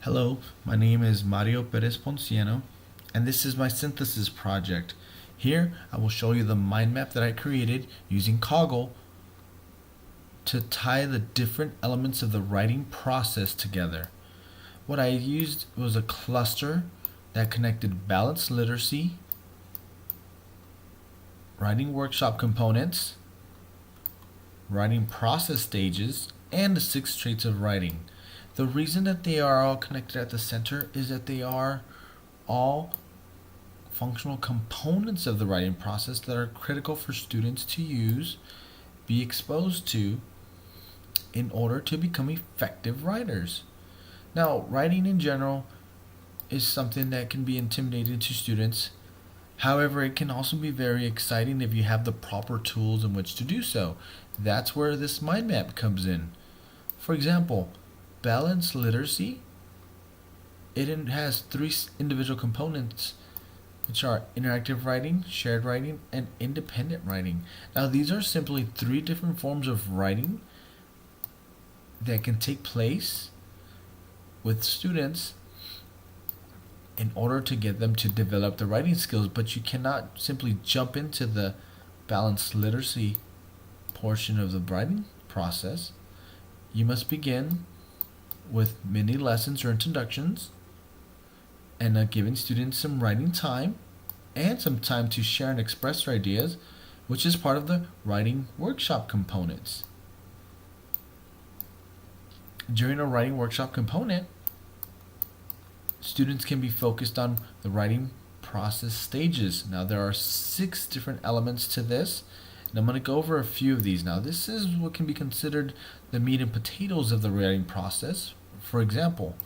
Hello, my name is Mario Perez Ponciano, and this is my synthesis project. Here, I will show you the mind map that I created using Coggle to tie the different elements of the writing process together. What I used was a cluster that connected balanced literacy, writing workshop components, writing process stages, and the 6 traits of writing. The reason that they are all connected at the center is that they are all functional components of the writing process that are critical for students to use, be exposed to, in order to become effective writers. Now, writing in general is something that can be intimidating to students. However, it can also be very exciting if you have the proper tools in which to do so. That's where this mind map comes in. For example, balanced literacy, it has 3 individual components, which are interactive writing, shared writing, and independent writing. Now, these are simply 3 different forms of writing that can take place with students in order to get them to develop the writing skills, but you cannot simply jump into the balanced literacy portion of the writing process. You must begin with mini lessons or introductions and giving students some writing time and some time to share and express their ideas, which is part of the writing workshop components. During a writing workshop component, students can be focused on the writing process stages. Now, there are 6 different elements to this, and I'm going to go over a few of these. Now, this is what can be considered the meat and potatoes of the writing process. For example,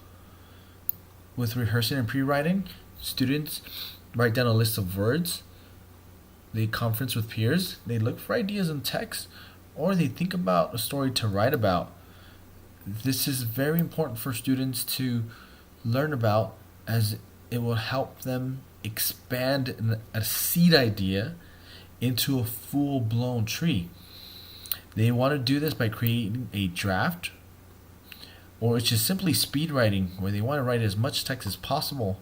with rehearsing and pre-writing, students write down a list of words, they conference with peers, they look for ideas in text, or they think about a story to write about. This is very important for students to learn about, as it will help them expand a seed idea into a full-blown tree. They want to do this by creating a draft, or it's just simply speed writing, where they want to write as much text as possible.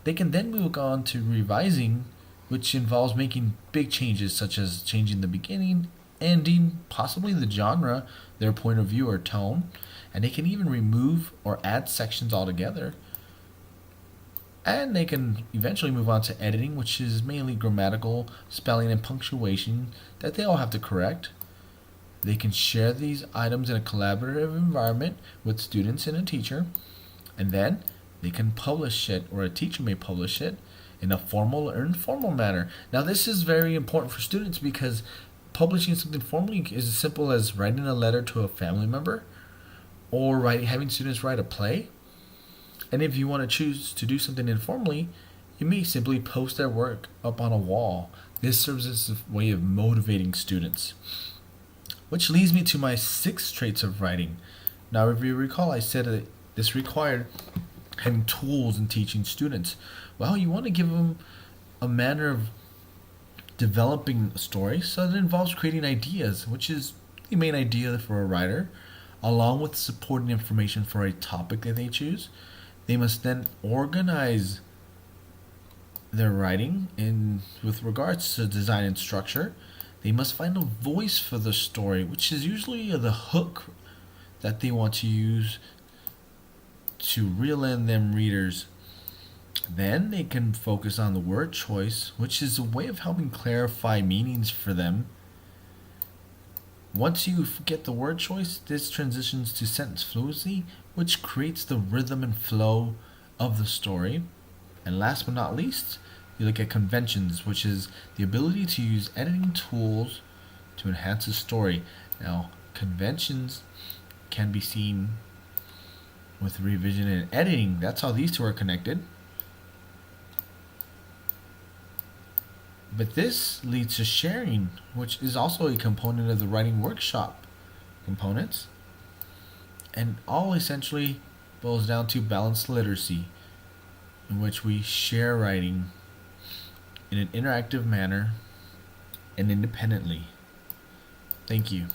They can then move on to revising, which involves making big changes, such as changing the beginning, ending, possibly the genre, their point of view or tone, and they can even remove or add sections altogether. And they can eventually move on to editing, which is mainly grammatical, spelling, and punctuation that they all have to correct. They can share these items in a collaborative environment with students and a teacher, and then they can publish it, or a teacher may publish it, in a formal or informal manner. Now, this is very important for students because publishing something formally is as simple as writing a letter to a family member, or having students write a play. And if you want to choose to do something informally, you may simply post their work up on a wall. This serves as a way of motivating students. Which leads me to my 6 traits of writing. Now, if you recall, I said that this required having tools in teaching students. Well, you want to give them a manner of developing a story, so that it involves creating ideas, which is the main idea for a writer, along with supporting information for a topic that they choose. They must then organize their writing with regards to design and structure. They must find a voice for the story, which is usually the hook that they want to use to reel in them readers. Then they can focus on the word choice, which is a way of helping clarify meanings for them. Once you get the word choice, this transitions to sentence fluency, which creates the rhythm and flow of the story. And last but not least, you look at conventions, which is the ability to use editing tools to enhance a story. Now, conventions can be seen with revision and editing. That's how these 2 are connected. But this leads to sharing, which is also a component of the writing workshop components. And all essentially boils down to balanced literacy, in which we share writing in an interactive manner and independently. Thank you.